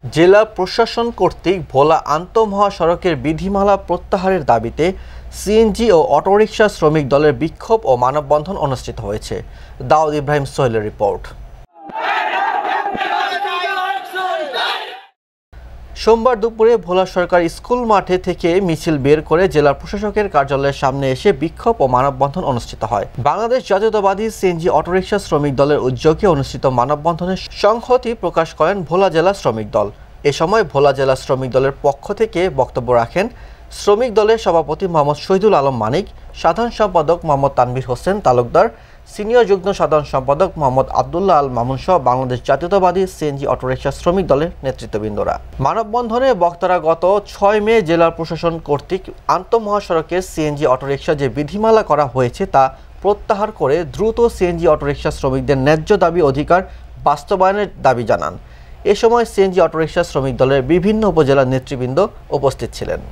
জেলা প্রশাসন কর্তৃক ভোলা আন্তঃমহাসড়কের বিধিমালা প্রত্যাহারের দাবিতে সিএনজি ও অটোরিকশা শ্রমিক দলের বিক্ষোভ ও মানববন্ধন অনুষ্ঠিত হয়েছে। দাউদ ইব্রাহিম সোহেলের রিপোর্ট। সোমবার দুপুরে ভোলা সরকারি স্কুল মাঠে থেকে মিছিল বের করে জেলা প্রশাসকের কার্যালয়ের সামনে এসে বিক্ষোভ ও মানববন্ধন অনুষ্ঠিত হয়। বাংলাদেশ জাতীয়তাবাদী সিএনজি অটোরিকশা শ্রমিক দলের উদ্যোগে অনুষ্ঠিত মানববন্ধনে সংহতি প্রকাশ করেন ভোলা জেলা শ্রমিক দল। এ সময় ভোলা জেলা শ্রমিক দলের পক্ষ থেকে বক্তব্য রাখেন শ্রমিক দলের সভাপতি মোহাম্মদ শহীদুল আলম মানিক, সাধারণ সম্পাদক মোহাম্মদ তানভীর হোসেন তালুকদার, সিনিয়র যুগ্ম সাধারণ সম্পাদক মোহাম্মদ আবদুল্লাহ আল মামুন সহ বাংলাদেশ জাতীয়তাবাদী সিএনজি অটোরিকশা শ্রমিক দলের নেতৃত্ববৃন্দরা। মানববন্ধনে বক্তারা গত 6 মে জেলা প্রশাসন কর্তৃক আন্তঃমহাসড়কের সিএনজি অটোরিকশা যে বিধিমালা করা হয়েছে তা প্রত্যাহার করে দ্রুত সিএনজি অটোরিকশা শ্রমিকদের ন্যায্য দাবি অধিকার বাস্তবায়নের দাবি জানান। এ সময় সিএনজি অটোরিকশা শ্রমিক দলের বিভিন্ন উপজেলার নেতৃবৃন্দ উপস্থিত ছিলেন।